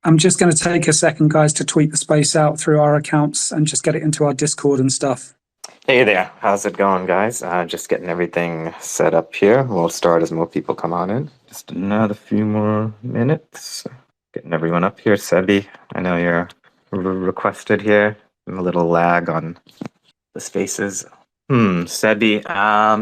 I'm just going to take a second, guys, to tweet the space out through our accounts and just get it into our Discord and stuff. Hey there, how's it going, guys? Just getting everything set up here. We'll start as more people come on in. Just another few more minutes. Getting everyone up here. Sebi, I know you're requested here. A little lag on the spaces. Sebi,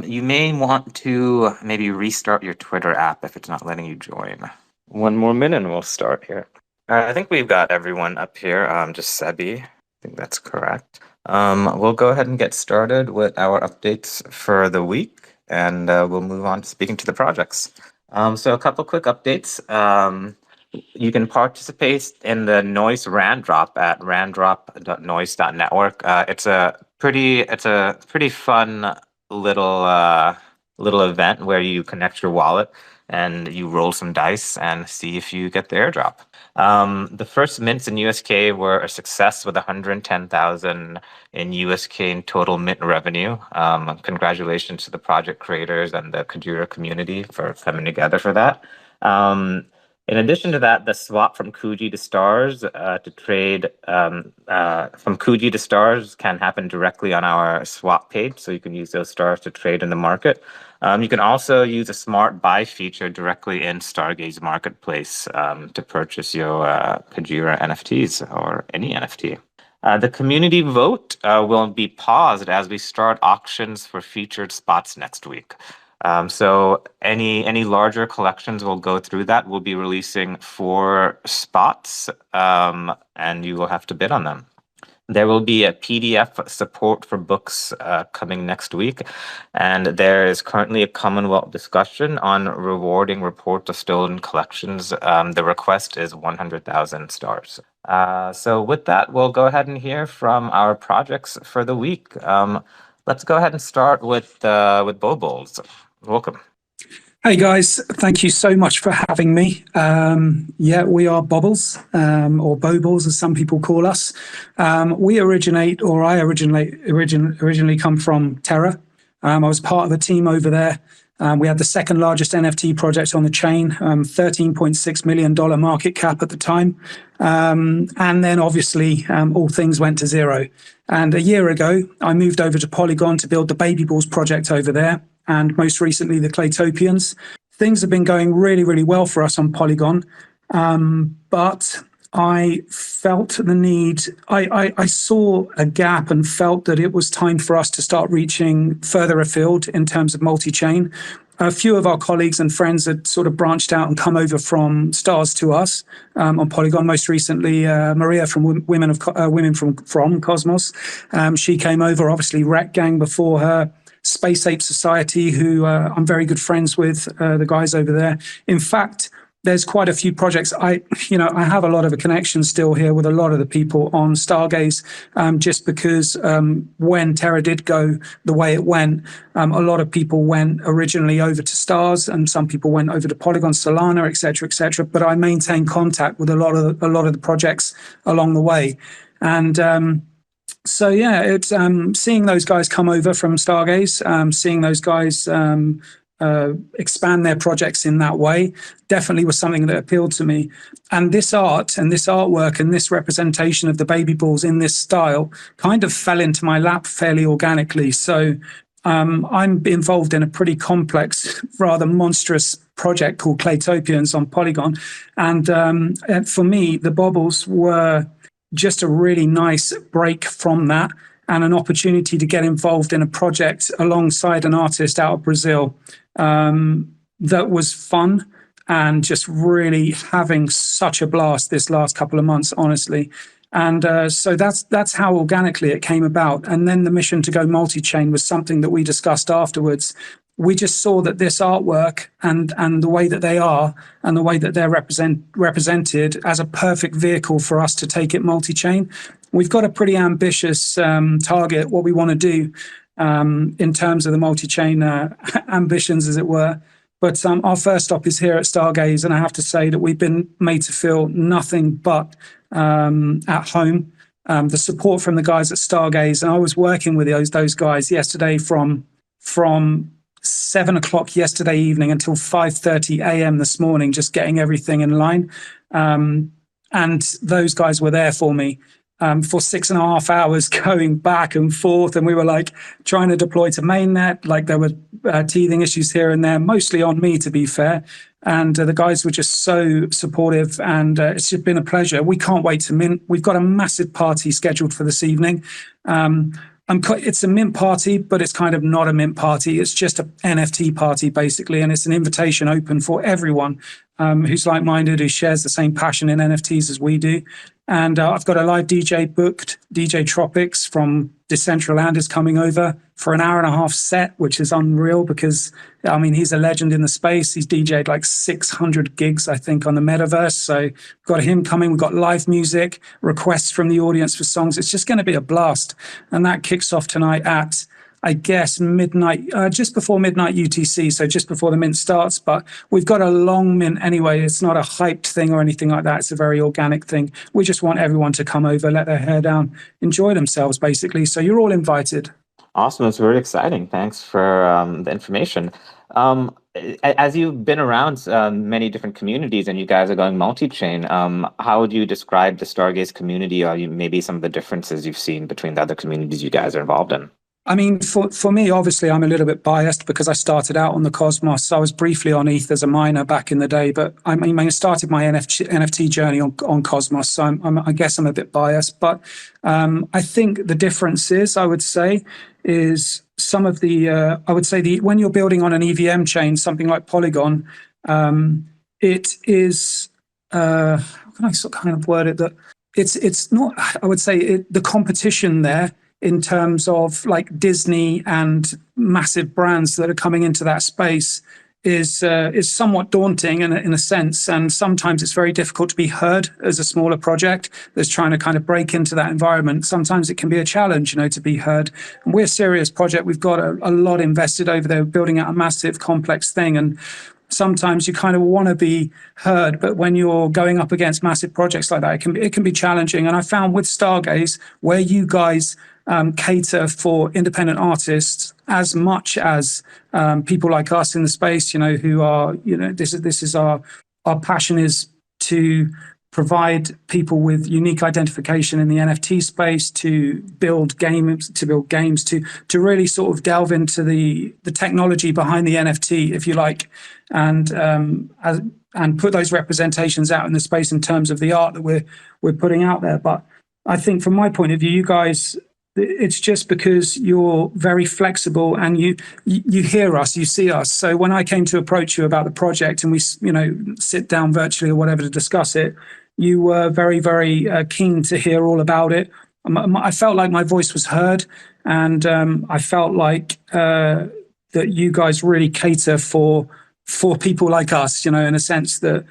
you may want to maybe restart your Twitter app if it's not letting you join. One more minute and we'll start here. I think we've got everyone up here, just Sebi. I think that's correct. We'll go ahead and get started with our updates for the week, and we'll move on to speaking to the projects. So a couple quick updates. You can participate in the Noise RAN drop at randrop.noise.network. It's a pretty fun little event where you connect your wallet and you roll some dice and see if you get the airdrop. The first mints in USK were a success with 110,000 in USK in total mint revenue. Congratulations to the project creators and the Kajira community for coming together for that. In addition to that, the swap from Kuji to stars to trade from Kuji to stars can happen directly on our swap page, so you can use those stars to trade in the market. You can also use a smart buy feature directly in Stargaze Marketplace to purchase your Kajira NFTs or any NFT. The community vote will be paused as we start auctions for featured spots next week. So any larger collections will go through that. We'll be releasing 4 spots and you will have to bid on them. There will be a PDF support for books coming next week, and there is currently a Commonwealth discussion on rewarding reports of stolen collections. The request is 100,000 stars. So with that, we'll go ahead and hear from our projects for the week. Let's go ahead and start with BoBulls. Welcome. Hey guys, thank you so much for having me. Yeah, we are BoBulls, or BoBulls as some people call us. I originally come from Terra. I was part of a team over there. We had the second largest NFT project on the chain, $13.6 million market cap at the time. And then obviously all things went to zero. And a year ago, I moved over to Polygon to build the BoBulls project over there, and most recently the Claytopians. Things have been going really, really well for us on Polygon, but I felt the need, I saw a gap and felt that it was time for us to start reaching further afield in terms of multi-chain. A few of our colleagues and friends had sort of branched out and come over from Stars to us on Polygon. Most recently, Maria from Women from Cosmos. She came over, obviously Rec Gang before her. Space Ape Society, who I'm very good friends with, the guys over there. In fact, there's quite a few projects. I have a lot of a connection still here with a lot of the people on Stargaze, just because when Terra did go the way it went, a lot of people went originally over to Stars, and some people went over to Polygon, Solana, etc., etc. But I maintained contact with a lot of the projects along the way, and so yeah, it's seeing those guys come over from Stargaze, seeing those guys expand their projects in that way, definitely was something that appealed to me. And this art and this artwork and this representation of the BoBulls in this style kind of fell into my lap fairly organically. So I'm involved in a pretty complex, rather monstrous project called Claytopians on Polygon. And for me, the BoBulls were just a really nice break from that, and an opportunity to get involved in a project alongside an artist out of Brazil that was fun, and just really having such a blast this last couple of months, honestly. And so that's how organically it came about. And then the mission to go multi-chain was something that we discussed afterwards. We just saw that this artwork and the way that they are and the way that they're represented as a perfect vehicle for us to take it multi-chain. We've got a pretty ambitious target, what we want to do in terms of the multi-chain ambitions, as it were. But our first stop is here at Stargaze, and I have to say that we've been made to feel nothing but at home. The support from the guys at Stargaze, and I was working with those guys yesterday from 7 o'clock yesterday evening until 5:30 a.m. this morning, just getting everything in line. and those guys were there for me for 6.5 hours going back and forth. And we were like trying to deploy to mainnet. Like there were teething issues here and there, mostly on me, to be fair. And the guys were just so supportive, and it's just been a pleasure. We can't wait to mint. We've got a massive party scheduled for this evening. It's a mint party, but it's kind of not a mint party. It's just an NFT party, basically. And it's an invitation open for everyone who's like-minded, who shares the same passion in NFTs as we do. And I've got a live DJ booked. DJ Tropics from Decentraland is coming over for an 1.5-hour set, which is unreal because, I mean, he's a legend in the space. He's DJ'd like 600 gigs, I think, on the metaverse. So we've got him coming. We've got live music, requests from the audience for songs. It's just going to be a blast. And that kicks off tonight at, I guess, midnight, just before midnight UTC, so just before the mint starts. But we've got a long mint anyway. It's not a hyped thing or anything like that. It's a very organic thing. We just want everyone to come over, let their hair down, enjoy themselves, basically. So you're all invited. Awesome. It's very exciting. Thanks for the information. As you've been around many different communities and you guys are going multi-chain, how would you describe the Stargaze community, or maybe some of the differences you've seen between the other communities you guys are involved in? I mean, for me, obviously, I'm a little bit biased because I started out on the Cosmos. I was briefly on ETH as a miner back in the day, but I mean, I started my NFT journey on Cosmos. So I guess I'm a bit biased. But I think the difference is, I would say, is some of the, when you're building on an EVM chain, something like Polygon, it is, how can I sort of kind of word it, that it's not, I would say, the competition there in terms of like Disney and massive brands that are coming into that space is somewhat daunting in a sense. And sometimes it's very difficult to be heard as a smaller project that's trying to kind of break into that environment. Sometimes it can be a challenge, to be heard. And we're a serious project. We've got a lot invested over there, building out a massive, complex thing. And sometimes you kind of want to be heard, but when you're going up against massive projects like that, it can be challenging. And I found with Stargaze, where you guys cater for independent artists as much as people like us in the space, who are, this is our passion, is to provide people with unique identification in the NFT space, to build games, to really sort of delve into the technology behind the NFT, if you like, and put those representations out in the space in terms of the art that we're putting out there. But I think from my point of view, you guys, it's just because you're very flexible and you hear us, you see us. So when I came to approach you about the project and we, sit down virtually or whatever to discuss it, you were very, very keen to hear all about it. I felt like my voice was heard, and I felt like that you guys really cater for people like us, in a sense that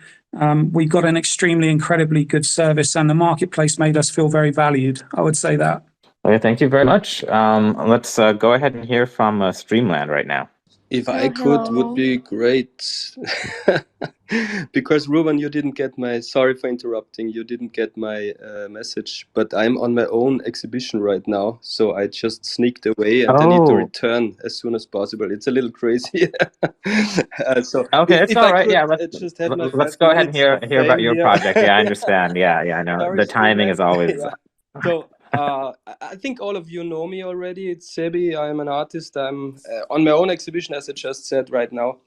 we've got an extremely, incredibly good service, and the marketplace made us feel very valued. I would say that. Okay, thank you very much. Let's go ahead and hear from StreamLand right now. If I could, would be great. Because Ruben, you didn't get sorry for interrupting, you didn't get my message, but I'm on my own exhibition right now. So I just sneaked away and I need to return as soon as possible. It's a little crazy. So okay, it's all right. Yeah, let's go ahead and hear about your project. Yeah, I understand. Yeah, I know. Sorry, the timing is always... Yeah. So I think all of you know me already. It's Sebi. I'm an artist. I'm on my own exhibition, as I just said right now.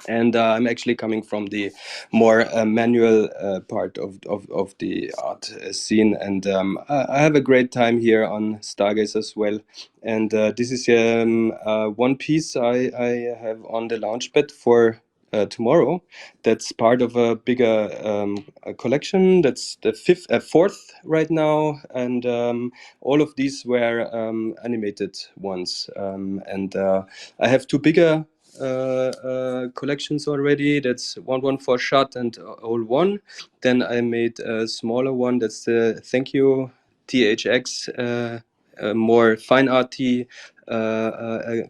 And I'm actually coming from the more manual part of the art scene. And I have a great time here on Stargaze as well. And this is one piece I have on the launchpad for tomorrow. That's part of a bigger a collection. That's the fourth right now, and all of these were animated ones. And I have two bigger collections already. That's 114 shot and all one. Then I made a smaller one. That's the Thank You THX. More fine arty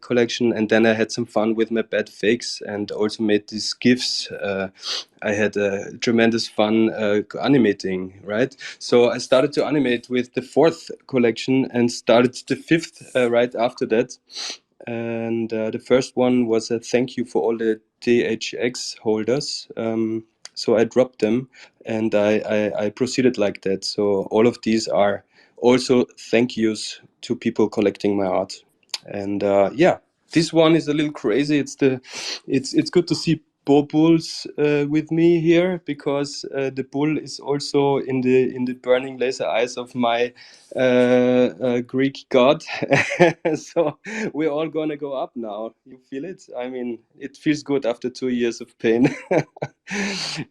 collection, and then I had some fun with my bad fakes and also made these GIFs. I had tremendous fun animating, right? So I started to animate with the fourth collection and started the fifth right after that. And the first one was a thank you for all the THX holders. So I dropped them, and I proceeded like that. So all of these are also thank yous to people collecting my art. And yeah, this one is a little crazy. It's good to see BoBulls with me here, because the bull is also in the burning laser eyes of my Greek god. So we're all gonna go up now. You feel it? I mean, it feels good after 2 years of pain.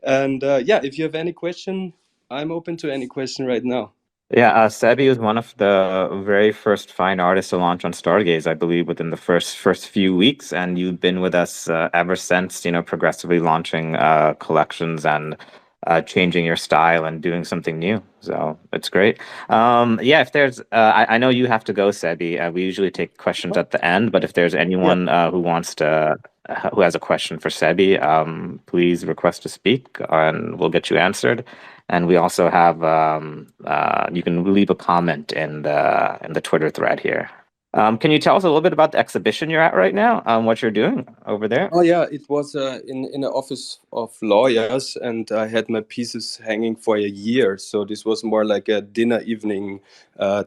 And yeah, if you have any question, I'm open to any question right now. Yeah, Sebi was one of the very first fine artists to launch on Stargaze, I believe, within the first few weeks, and you've been with us ever since. Progressively launching collections and changing your style and doing something new. So it's great. Yeah, if there's, I know you have to go, Sebi. We usually take questions at the end, but if there's Yeah. anyone who has a question for Sebi, please request to speak, and we'll get you answered. And we also have you can leave a comment in the Twitter thread here. Can you tell us a little bit about the exhibition you're at right now? What you're doing over there? Oh yeah, it was in an office of lawyers, and I had my pieces hanging for a year. So this was more like a dinner evening,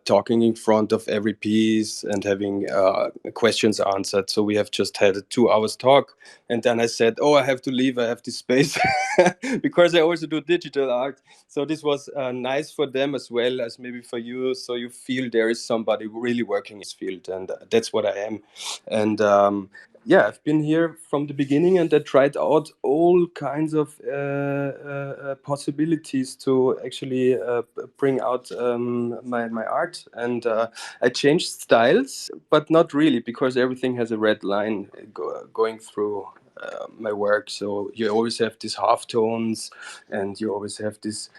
talking in front of every piece and having questions answered. So we have just had a 2 hours talk, and then I said, "Oh, I have to leave. I have this space," because I also do digital art. So this was nice for them as well as maybe for you. So you feel there is somebody really working in this field, and that's what I am. And yeah, I've been here from the beginning, and I tried out all kinds of possibilities to actually bring out my art. And I changed styles, but not really, because everything has a red line going through my work. So you always have these half tones, and you always have these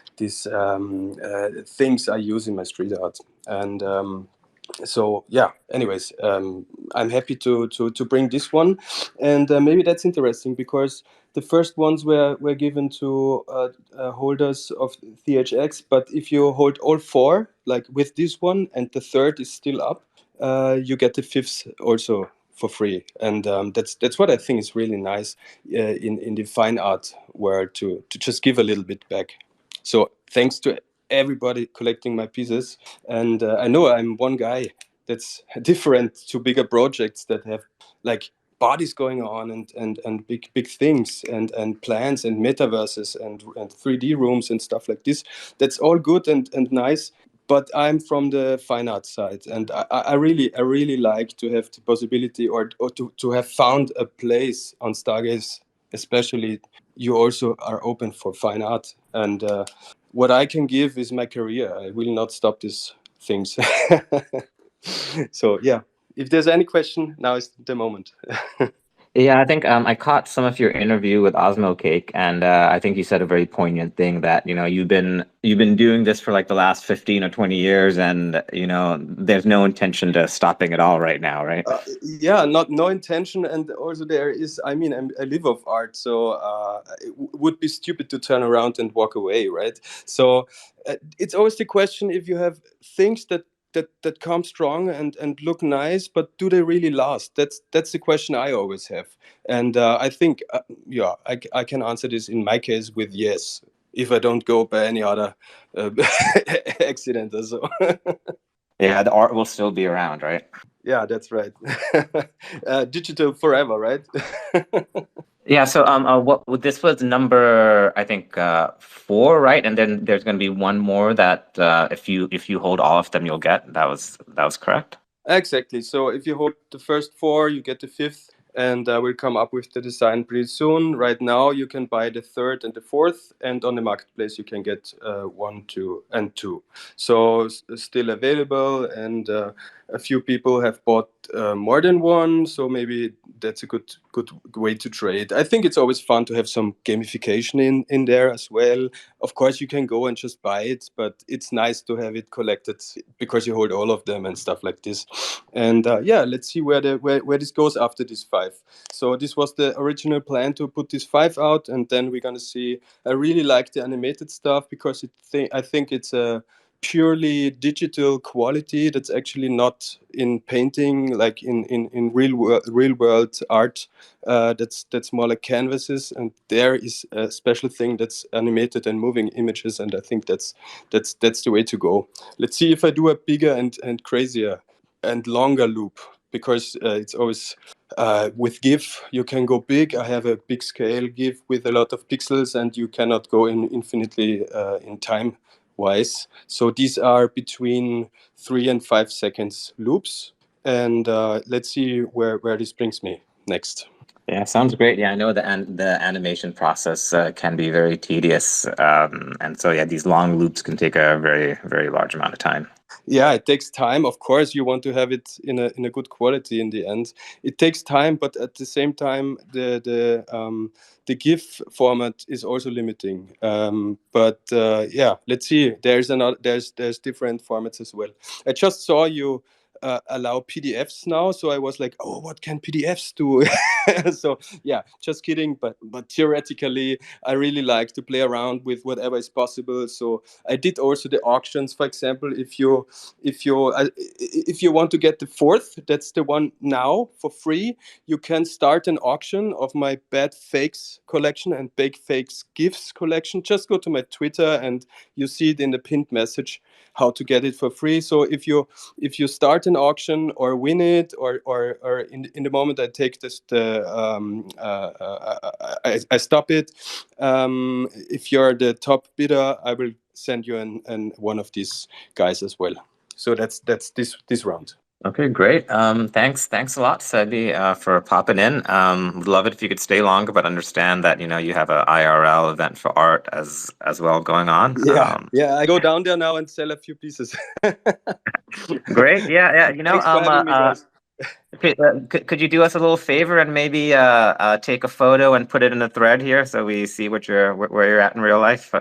things I use in my street art. And so yeah, anyways, I'm happy to bring this one. And maybe that's interesting, because the first ones were given to holders of THX, but if you hold all four, like with this one, and the third is still up, you get the fifth also for free. And that's what I think is really nice in the fine art world, to just give a little bit back. So thanks to everybody collecting my pieces. And I know I'm one guy that's different to bigger projects that have like bodies going on, and big things, and plans and metaverses, and 3D rooms and stuff like this. That's all good and nice. But I'm from the fine art side, and I really like to have the possibility, or to have found a place on Stargaze, especially. You also are open for fine art, and what I can give is my career. I will not stop these things. So yeah, if there's any question, now is the moment. Yeah, I think I caught some of your interview with Osmo Cake, and I think you said a very poignant thing that you've been doing this for like the last 15 or 20 years, and there's no intention to stopping it all right now, right? Yeah, no intention, and also there is. I mean, I live of art, so it would be stupid to turn around and walk away, right? So it's always the question: if you have things that come strong and look nice, but do they really last? That's the question I always have. And I think yeah, I can answer this in my case with yes, if I don't go by any other accident or so. Yeah, the art will still be around, right? Yeah, that's right. Digital forever, right? Yeah. So this was number, I think, 4, right? And then there's going to be one more that if you hold all of them, you'll get. That was correct. Exactly. So if you hold the first four, you get the fifth, and we'll come up with the design pretty soon. Right now, you can buy the third and the fourth, and on the marketplace, you can get 1, 2, and 2. So still available, and a few people have bought more than one. So maybe that's a good way to trade. I think it's always fun to have some gamification in there as well. Of course, you can go and just buy it, but it's nice to have it collected because you hold all of them and stuff like this. And yeah, let's see where this goes after this 5. So this was the original plan, to put this 5 out, and then we're gonna see. I really like the animated stuff, because I think it's a purely digital quality that's actually not in painting, like in real world art. That's more like canvases, and there is a special thing that's animated and moving images, and I think that's the way to go. Let's see if I do a bigger and crazier and longer loop, because it's always with GIF you can go big. I have a big scale GIF with a lot of pixels, and you cannot go in infinitely in time wise. So these are between 3 and 5 seconds loops, and let's see where this brings me next. Yeah, sounds great. Yeah, I know the animation process can be very tedious, and so yeah, these long loops can take a very, very large amount of time. Yeah, it takes time. Of course, you want to have it in a good quality in the end. It takes time, but at the same time, the GIF format is also limiting. But yeah, let's see. There's different formats as well. I just saw you allow PDFs now, so I was like, oh, what can PDFs do? So yeah, just kidding. But theoretically, I really like to play around with whatever is possible. So I did also the auctions, for example. If you want to get the fourth, that's the one now for free. You can start an auction of my bad fakes collection and big fakes gifts collection. Just go to my Twitter and you see it in the pinned message how to get it for free. So if you start an auction or win it, or in the moment I take this I stop it. If you're the top bidder, I will send you an one of these guys as well. So that's this round. Okay, great. Thanks a lot, Sebi, for popping in. Would love it if you could stay longer, but understand that you have a IRL event for art as well going on. Yeah, I go down there now and sell a few pieces. Great. Yeah. Thanks for having me, guys. Could you do us a little favor and maybe take a photo and put it in the thread here so we see where you're at in real life?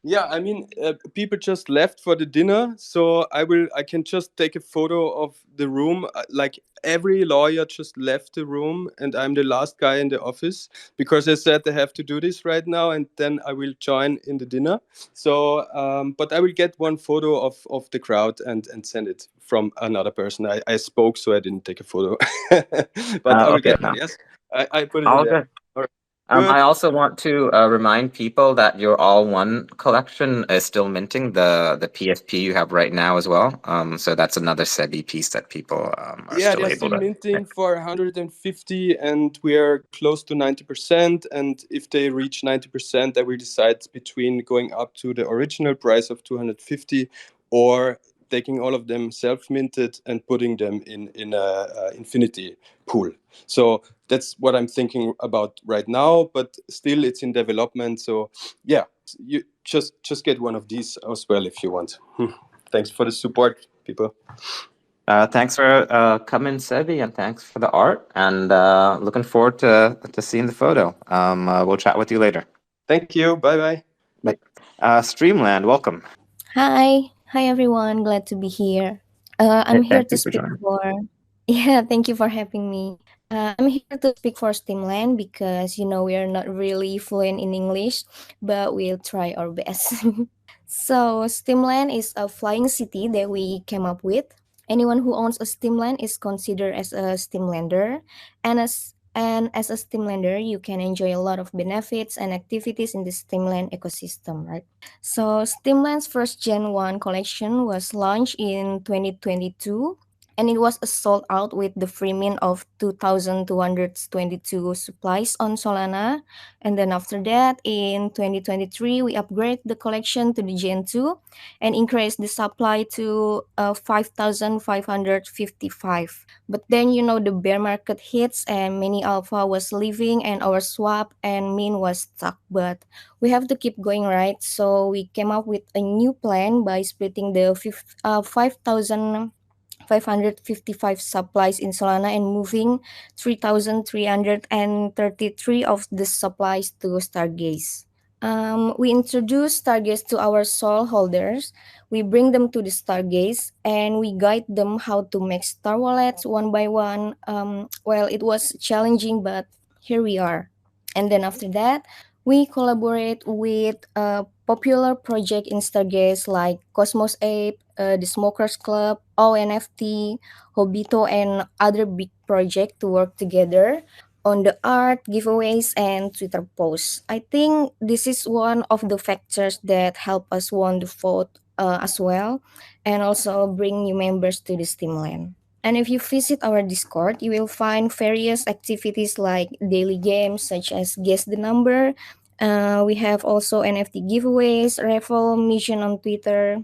Yeah, I mean, people just left for the dinner, so I can just take a photo of the room. Like every lawyer just left the room, and I'm the last guy in the office because I said they have to do this right now, and then I will join in the dinner. So, but I will get one photo of the crowd and send it from another person. I spoke, so I didn't take a photo, but I will Okay, get one. Yes, I put it all in there. good. All right. Good. I also want to remind people that your All One collection is still minting the PSP you have right now as well. So that's another Sebi piece that people are Yeah, still they're able still to. minting for 150, and we are close to 90%. And if they reach 90%, they will decide between going up to the original price of 250 or taking all of them self-minted and putting them in a infinity pool. So that's what I'm thinking about right now, but still it's in development. So yeah, you just get one of these as well if you want. Thanks for the support, people. Thanks for coming, Sebi, and thanks for the art. And looking forward to seeing the photo. We'll chat with you later. Thank you. Bye-bye. Bye. SteamLand, welcome. Hi everyone. Glad to be here. I'm here Thank to you for speak joining. for. Yeah, thank you for having me. I'm here to speak for SteamLand because we are not really fluent in English, but we'll try our best. So SteamLand is a flying city that we came up with. Anyone who owns a SteamLand is considered as a SteamLander, and as a SteamLander, you can enjoy a lot of benefits and activities in the SteamLand ecosystem, right? So SteamLand's first Gen 1 collection was launched in 2022, and it was sold out with the free mint of 2,222 supplies on Solana. And then after that, in 2023, we upgrade the collection to the Gen 2 and increase the supply to 5,555. But then, the bear market hits and many alpha was leaving and our swap and min was stuck. But we have to keep going, right? So we came up with a new plan by splitting the 5,555 supplies in Solana and moving 3,333 of the supplies to Stargaze. We introduce Stargaze to our soul holders. We bring them to the Stargaze and we guide them how to make Star Wallets one by one. Well, it was challenging, but here we are. And then after that, we collaborate with popular project in Stargaze like Cosmos Ape, the Smokers Club, ONFT, Hobito, and other big projects to work together on the art, giveaways, and Twitter posts. I think this is one of the factors that help us won the vote as well, and also bring new members to the SteamLand. And if you visit our Discord, you will find various activities like daily games such as Guess the Number. We have also NFT giveaways, raffle, mission on Twitter,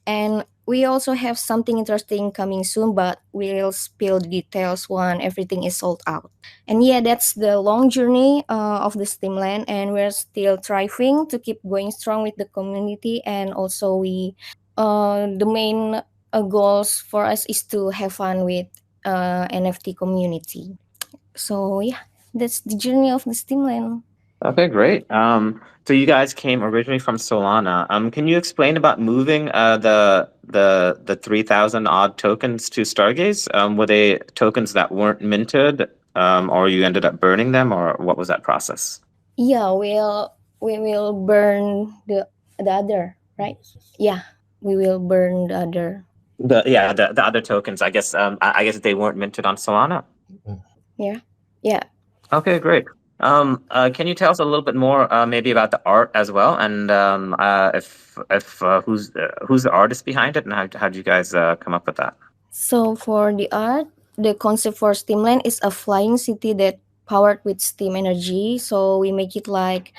and we also have something interesting coming soon, but we'll spill the details when everything is sold out. And yeah, that's the long journey of the SteamLand, and we're still thriving to keep going strong with the community. And also, the main goals for us is to have fun with NFT community. So yeah, that's the journey of the SteamLand. Okay, great. So you guys came originally from Solana. Can you explain about moving the 3,000 odd tokens to Stargaze? Were they tokens that weren't minted, or you ended up burning them, or what was that process? Yeah, we will burn the other, right? Yeah, we will burn the other. The other tokens. I guess I guess they weren't minted on Solana. Yeah, yeah. Okay, great. Can you tell us a little bit more, maybe about the art as well, and if who's the artist behind it, and how did you guys come up with that? So for the art, the concept for SteamLand is a flying city that powered with steam energy. So we make it like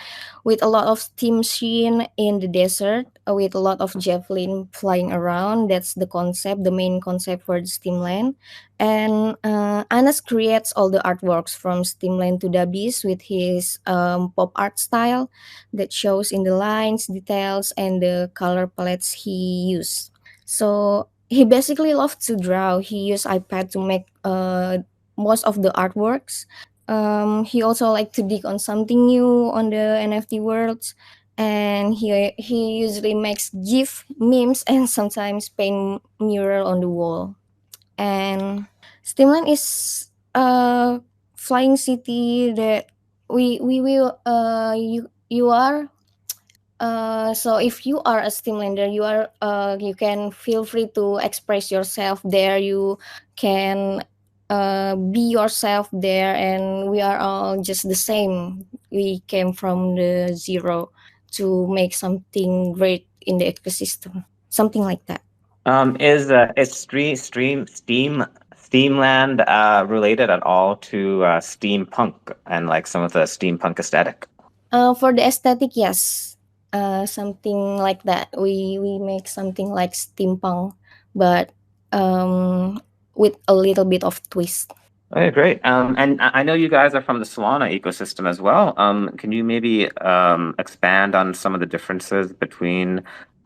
with a lot of steam machine in the desert, with a lot of javelin flying around. That's the concept, the main concept for the SteamLand. And Anas creates all the artworks from SteamLand to the Abyss with his pop art style that shows in the lines, details, and the color palettes he used. So he basically loved to draw. He used iPad to make most of the artworks. He also liked to dig on something new on the NFT worlds, and he usually makes GIF memes and sometimes paint mural on the wall. And Steamland is a flying city that we will you are so if you are a Steamlander, you can feel free to express yourself there. You can be yourself there, and we are all just the same. We came from the zero to make something great in the ecosystem, something like that. Is Steamland related at all to steampunk and like some of the steampunk aesthetic? For the aesthetic, yes. Something like that. We make something like steampunk, but with a little bit of twist. Okay, great. And I know you guys are from the Solana ecosystem as well. Can you maybe expand on some of the differences between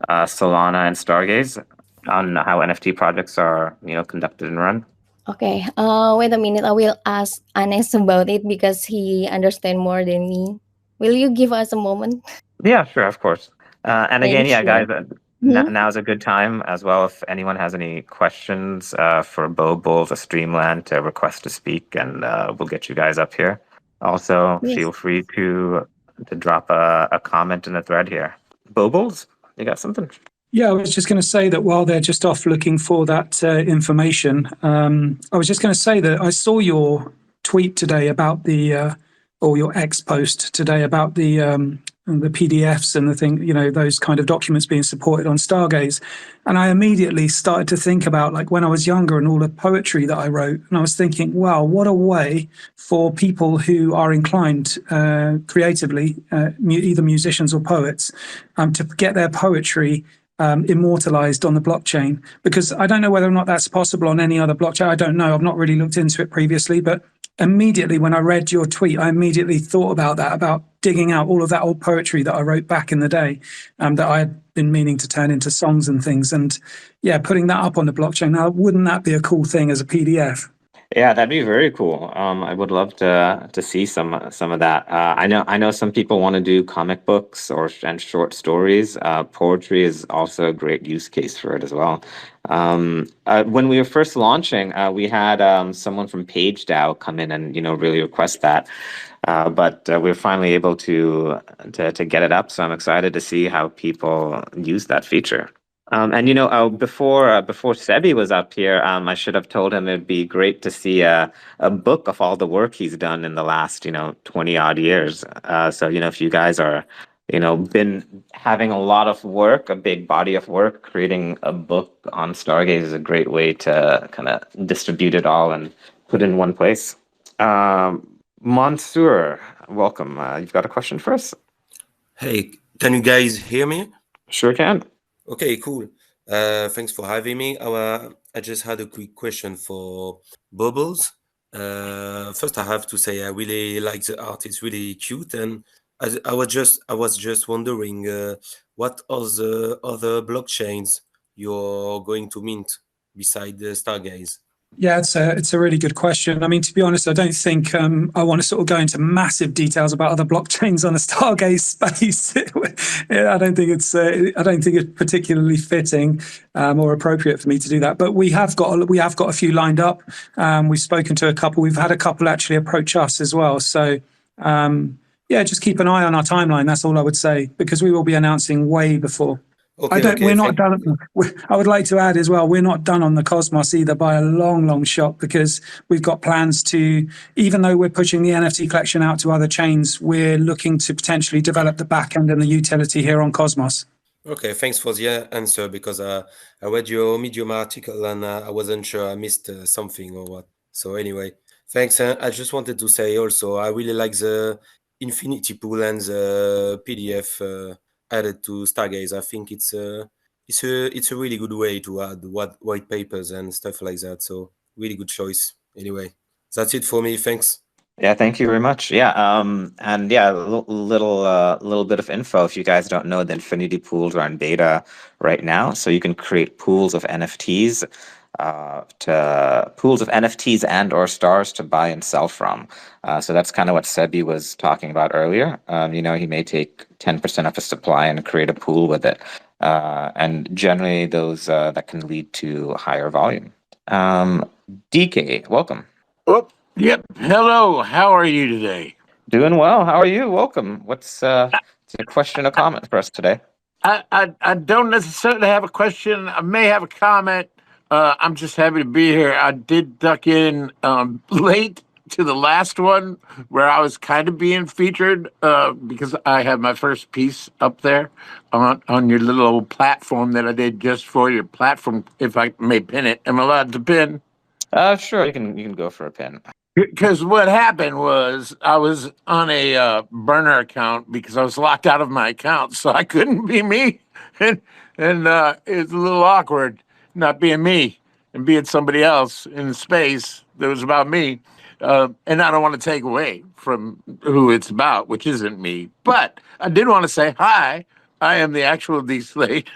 Solana and Stargaze on how NFT projects are, conducted and run? Okay. Wait a minute. I will ask Anes about it because he understand more than me. Will you give us a moment? Yeah, sure, of course. And again, Thank yeah, you. guys, Mhm. now's a good time as well. If anyone has any questions for BoBulls or StreamLand to request to speak, and we'll get you guys up here. Also, Yes. feel free to drop a comment in the thread here. BoBulls, you got something? Yeah, I was just going to say that while they're just off looking for that information, I was just going to say that I saw your tweet today about or your X post today about the PDFs and the thing, those kind of documents being supported on Stargaze. And I immediately started to think about like when I was younger and all the poetry that I wrote. And I was thinking, wow, what a way for people who are inclined creatively, either musicians or poets, to get their poetry immortalized on the blockchain, because I don't know whether or not that's possible on any other blockchain. I don't know. I've not really looked into it previously, but immediately when I read your tweet, I immediately thought about that, about digging out all of that old poetry that I wrote back in the day, that I had been meaning to turn into songs and things. And yeah, putting that up on the blockchain. Now, wouldn't that be a cool thing as a PDF? Yeah, that'd be very cool. I would love to see some of that. I know some people want to do comic books and short stories. Poetry is also a great use case for it as well. When we were first launching, we had someone from PageDAO come in and really request that. but we're finally able to get it up. So I'm excited to see how people use that feature. And before Sebi was up here, I should have told him it'd be great to see a book of all the work he's done in the last 20 odd years. So if you guys are been having a lot of work, a big body of work, creating a book on Stargaze is a great way to kind of distribute it all and put it in one place. Mansour, welcome. You've got a question for us? Hey, can you guys hear me? Sure can. Okay, cool. Thanks for having me. I just had a quick question for BoBulls. First, I have to say I really like the art. It's really cute, and I was just wondering what are the other blockchains you're going to mint beside the Stargaze? Yeah, it's a really good question. I mean, to be honest, I don't think I want to sort of go into massive details about other blockchains on the Stargaze space. I don't think it's particularly fitting or appropriate for me to do that. But we have got a few lined up. We've spoken to a couple. We've had a couple actually approach us as well. So yeah, just keep an eye on our timeline. That's all I would say, because we will be announcing way before. We're not done. I would like to add as well, we're not done on the Cosmos either by a long, long shot, because we've got plans to, even though we're pushing the NFT collection out to other chains, we're looking to potentially develop the back end and the utility here on Cosmos. Okay, thanks for the answer, because I read your Medium article and I wasn't sure I missed something or what. So anyway, thanks. I just wanted to say also, I really like the Infinity Pool and the PDF added to Stargaze. I think it's a really good way to add white papers and stuff like that. So really good choice. Anyway, that's it for me. Thanks. Yeah, thank you very much. Yeah, and yeah, little bit of info. If you guys don't know, the Infinity pools are in beta right now, so you can create pools of NFTs, and or stars to buy and sell from. So that's kind of what Sebi was talking about earlier. He may take 10% of his supply and create a pool with it, and generally those that can lead to higher volume. DK, welcome. Oh, yep. Hello. How are you today? Doing well. How are you? Welcome. What's a question or comment for us today? I don't necessarily have a question. I may have a comment. I'm just happy to be here. I did duck in late to the last one where I was kind of being featured because I had my first piece up there on your little old platform that I did just for your platform. If I may pin it, am I allowed to pin? Sure. You can go for a pin. Because what happened was I was on a burner account because I was locked out of my account, so I couldn't be me, and it's a little awkward not being me and being somebody else in space that was about me, and I don't want to take away from who it's about, which isn't me. But I did want to say hi. I am the actual D Slate,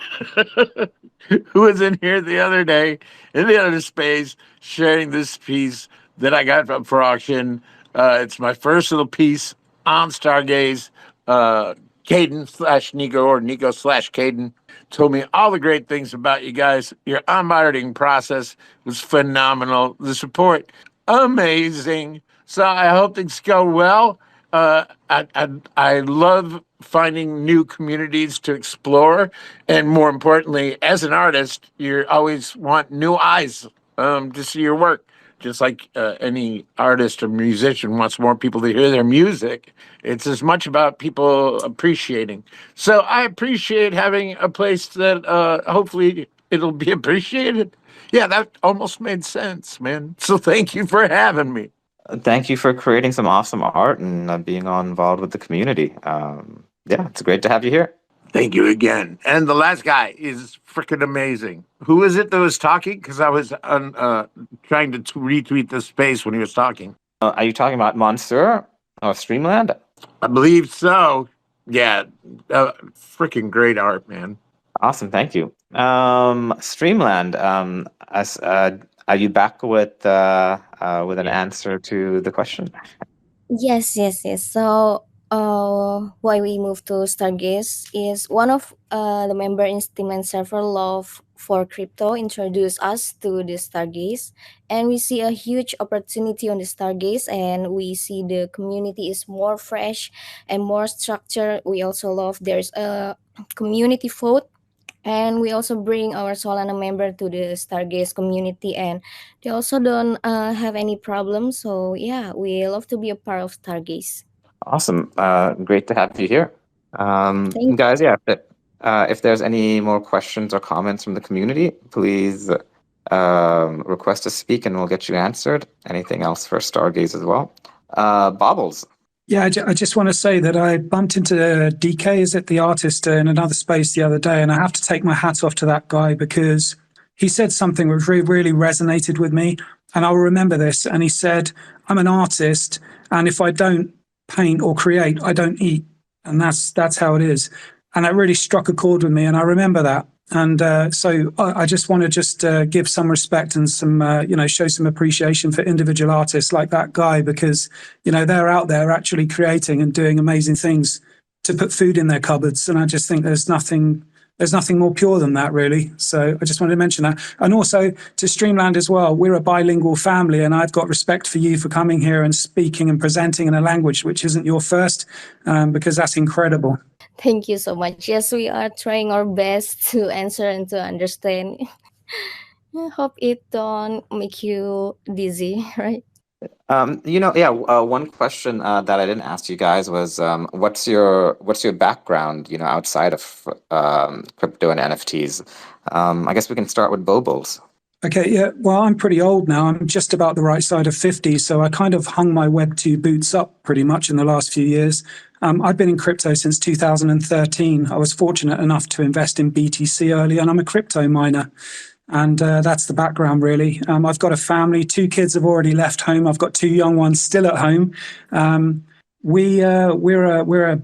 who was in here the other day in the other space sharing this piece that I got up for auction. It's my first little piece on Stargaze. Caden/Nico or Nico/Caden told me all the great things about you guys. Your onboarding process was phenomenal. The support, amazing. So I hope things go well. I love finding new communities to explore, and more importantly, as an artist, you always want new eyes to see your work. Just like any artist or musician wants more people to hear their music, it's as much about people appreciating. So I appreciate having a place that hopefully it'll be appreciated. Yeah, that almost made sense, man. So thank you for having me. Thank you for creating some awesome art and being all involved with the community. Yeah, it's great to have you here. Thank you again. And the last guy is freaking amazing. Who is it that was talking? Because I was trying to retweet the space when he was talking. Are you talking about Mansour or SteamLand? I believe so. Yeah, freaking great art, man. Awesome, thank you. SteamLand, are you back with an answer to the question? Yes. So why we moved to Stargaze is one of the member in SteamLand server love for crypto introduced us to the Stargaze, and we see a huge opportunity on the Stargaze, and we see the community is more fresh and more structured. We also love there's a community vote, and we also bring our Solana member to the Stargaze community, and they also don't have any problems. So yeah, we love to be a part of Stargaze. Awesome. Great to have you here. Thank Guys, yeah, if there's any more questions or comments from the community, please request to speak and we'll get you answered. Anything else for Stargaze as well? BoBulls. Yeah, I just want to say that I bumped into DK, is it the artist, in another space the other day, and I have to take my hat off to that guy because he said something which really resonated with me, and I'll remember this. And he said, "I'm an artist, and if I don't paint or create, I don't eat," and that's how it is. And that really struck a chord with me, and I remember that. And so I just want to give some respect and some, show some appreciation for individual artists like that guy, because, they're out there actually creating and doing amazing things to put food in their cupboards. And I just think there's nothing more pure than that, really. So I just wanted to mention that. And also to SteamLand as well, we're a bilingual family, and I've got respect for you for coming here and speaking and presenting in a language which isn't your first, because that's incredible. Thank you so much. Yes, we are trying our best to answer and to understand. I hope it don't make you dizzy, right? One question that I didn't ask you guys was, what's your background, outside of crypto and NFTs? I guess we can start with BoBulls. Okay, yeah. Well, I'm pretty old now. I'm just about the right side of 50, so I kind of hung my Web2 boots up pretty much in the last few years. I've been in crypto since 2013. I was fortunate enough to invest in BTC early, and I'm a crypto miner. And that's the background, really. I've got a family. 2 kids have already left home. I've got 2 young ones still at home. We're a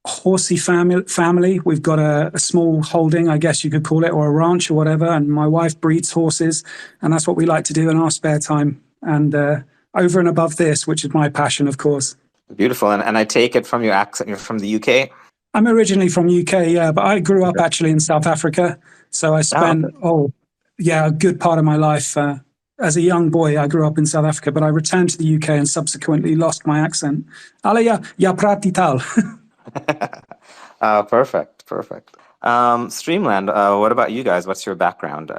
horsey family. We've got a small holding, I guess you could call it, or a ranch or whatever. And my wife breeds horses, and that's what we like to do in our spare time. And over and above this, which is my passion, of course. Beautiful. And I take it from your accent, you're from the UK? I'm originally from UK, yeah, but I grew up actually in South Africa. So I spent, a good part of my life. As a young boy, I grew up in South Africa, but I returned to the UK and subsequently lost my accent. Ale ja prati tal. Perfect. SteamLand, what about you guys? What's your background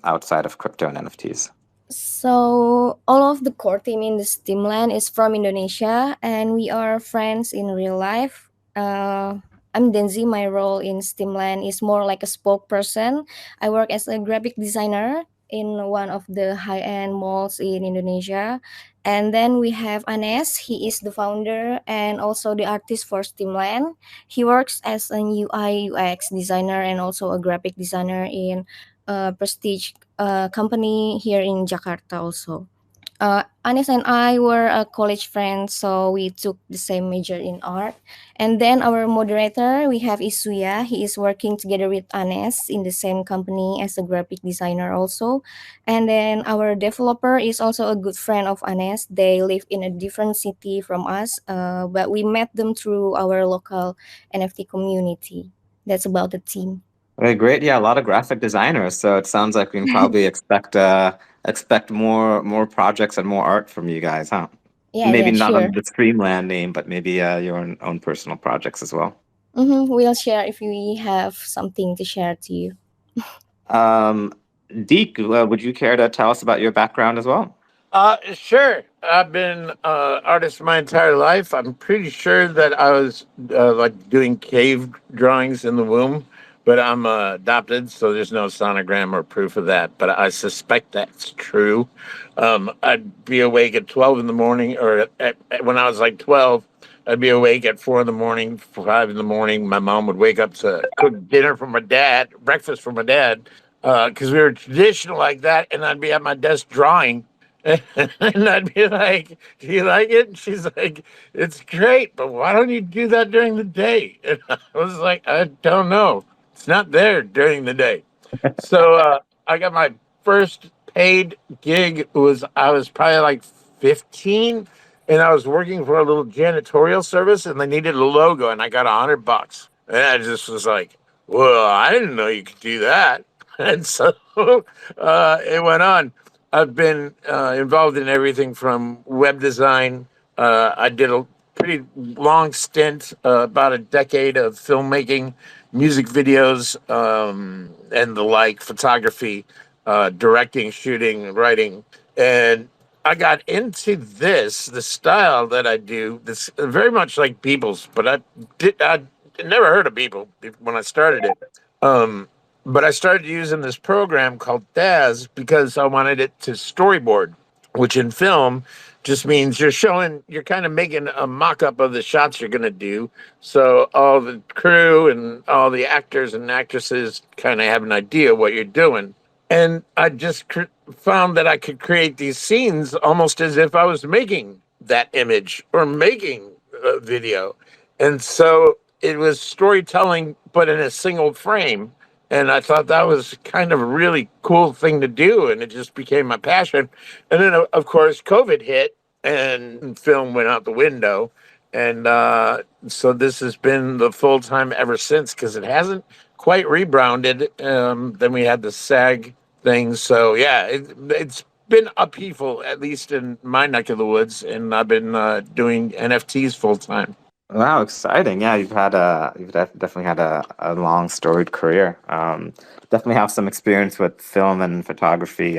outside of crypto and NFTs? So all of the core team in the SteamLand is from Indonesia, and we are friends in real life. I'm Denzi. My role in SteamLand is more like a spokesperson. I work as a graphic designer in one of the high-end malls in Indonesia. And then we have Anes. He is the founder and also the artist for SteamLand. He works as an UI UX designer and also a graphic designer in a prestige company here in Jakarta also. Anis and I were college friends, so we took the same major in art. And then our moderator, we have Isuya. He is working together with Anes in the same company as a graphic designer also. And then our developer is also a good friend of Anes. They live in a different city from us, but we met them through our local NFT community. That's about the team. Okay, great. Yeah, a lot of graphic designers. So it sounds like we can probably expect more projects and more art from you guys, huh? Maybe not Sure. under the SteamLand name, but maybe your own personal projects as well. We'll share if we have something to share to you. Deek, would you care to tell us about your background as well? Sure. I've been artist my entire life. I'm pretty sure that I was like doing cave drawings in the womb, but I'm adopted, so there's no sonogram or proof of that. But I suspect that's true. I'd be awake at 12 in the morning, or when I was like 12, I'd be awake at 4 in the morning, 5 in the morning. My mom would wake up to cook dinner for my dad, breakfast for my dad, because we were traditional like that, and I'd be at my desk drawing. And I'd be like, "Do you like it?" And she's like, "It's great, but why don't you do that during the day?" And I was like, "I don't know. It's not there during the day." So I got my first paid gig I was probably like 15, and I was working for a little janitorial service, and they needed a logo, and I got $100, and I just was like, "Well, I didn't know you could do that," and so it went on. I've been involved in everything from web design. I did a pretty long stint, about a decade of filmmaking, music videos, and the like, photography, directing, shooting, writing. And I got into the style that I do. This very much like BoBulls, but I never heard of People when I started it. Um, but I started using this program called Daz because I wanted it to storyboard, which in film just means you're kind of making a mock-up of the shots you're going to do. So all the crew and all the actors and actresses kind of have an idea what you're doing. And I just found that I could create these scenes almost as if I was making that image or making a video. And so it was storytelling, but in a single frame. And I thought that was kind of a really cool thing to do. And it just became my passion. And then, of course, COVID hit and film went out the window. And so this has been the full time ever since because it hasn't quite rebounded. Then we had the SAG thing. So, yeah, it's been upheaval, at least in my neck of the woods. And I've been doing NFTs full time. Wow, exciting! Yeah, you've definitely had a long storied career. Definitely have some experience with film and photography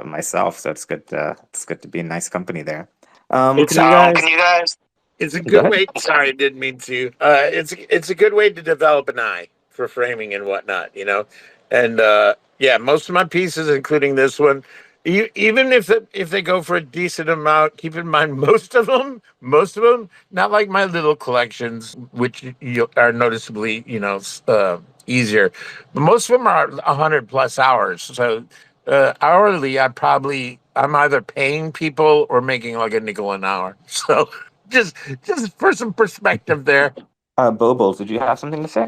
myself, so it's good to be in nice company there. It's Can you guys? It's a Go good ahead. way. Sorry, I didn't mean to. It's a good way to develop an eye for framing and whatnot, And yeah, most of my pieces, including this one, even if they go for a decent amount, keep in mind most of them, not like my little collections, which are noticeably, easier, but most of them are 100+ hours. So hourly, I'm either paying people or making like a nickel an hour. So just just for some perspective there. BoBulls, did you have something to say?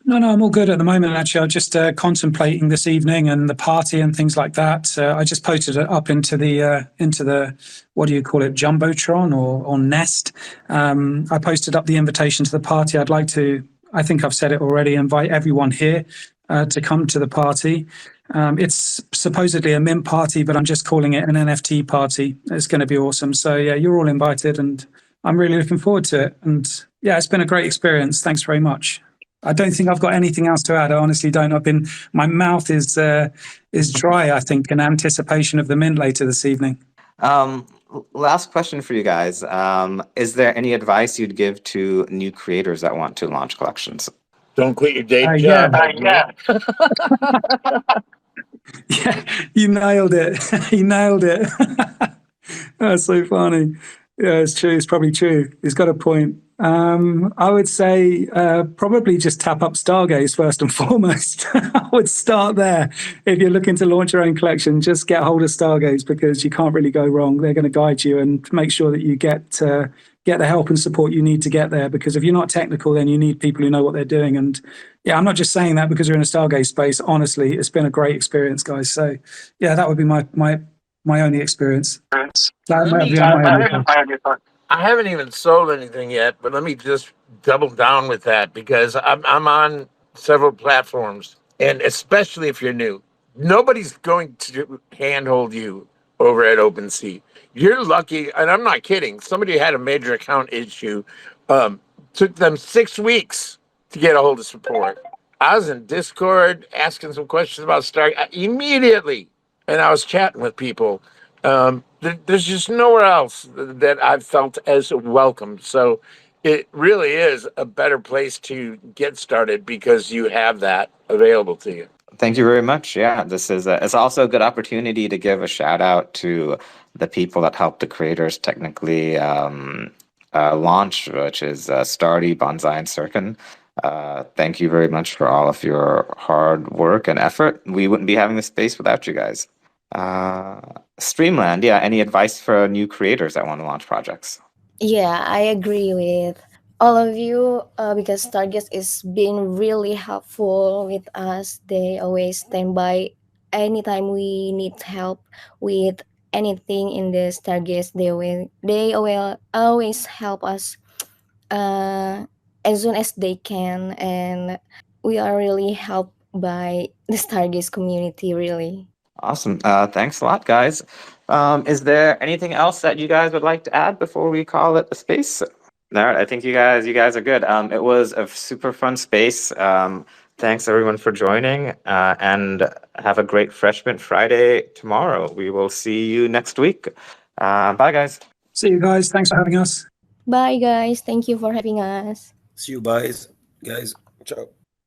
No, I'm all good at the moment. Actually, I'm just contemplating this evening and the party and things like that. I just posted it up into the what do you call it, jumbotron or Nest. I posted up the invitation to the party. I'd like to. I think I've said it already. Invite everyone here to come to the party. It's supposedly a mint party, but I'm just calling it an NFT party. It's going to be awesome. So yeah, you're all invited, and I'm really looking forward to it. And yeah, it's been a great experience. Thanks very much. I don't think I've got anything else to add. I honestly don't. My mouth is dry, I think, in anticipation of the mint later this evening. Last question for you guys. Is there any advice you'd give to new creators that want to launch collections? Don't quit your day Yeah. job. Yeah. Yeah, you nailed it. You nailed it. That's so funny. Yeah, it's true. It's probably true. He's got a point. I would say probably just tap up Stargaze first and foremost. I would start there. If you're looking to launch your own collection, just get hold of Stargaze because you can't really go wrong. They're going to guide you and make sure that you get the help and support you need to get there. Because if you're not technical, then you need people who know what they're doing. And yeah, I'm not just saying that because you're in a Stargaze space. Honestly, it's been a great experience, guys. So yeah, that would be my only experience. I haven't even sold anything yet, but let me just double down with that because I'm on several platforms, and especially if you're new, nobody's going to handhold you over at OpenSea. You're lucky, and I'm not kidding. Somebody had a major account issue. Took them 6 weeks to get a hold of support. I was in Discord asking some questions about Star immediately, and I was chatting with people. There's just nowhere else that I've felt as welcome. So it really is a better place to get started because you have that available to you. Thank you very much. Yeah, this is it's also a good opportunity to give a shout out to the people that helped the creators technically launch, which is Stardy, Bonsai, and Sirkin. Thank you very much for all of your hard work and effort. We wouldn't be having this space without you guys. StreamLand, yeah, any advice for new creators that want to launch projects? Yeah, I agree with all of you because Stargaze is being really helpful with us. They always stand by anytime we need help with anything in the Stargaze, they will always help us as soon as they can, and we are really helped by the Stargaze community, really. Awesome. Thanks a lot, guys. Is there anything else that you guys would like to add before we call it a space? All right, I think you guys are good. It was a super fun space. Thanks everyone for joining, and have a great Freshman Friday tomorrow. We will see you next week. Bye, guys. See you guys. Thanks for having us. Bye, guys. Thank you for having us. See you, guys. Ciao.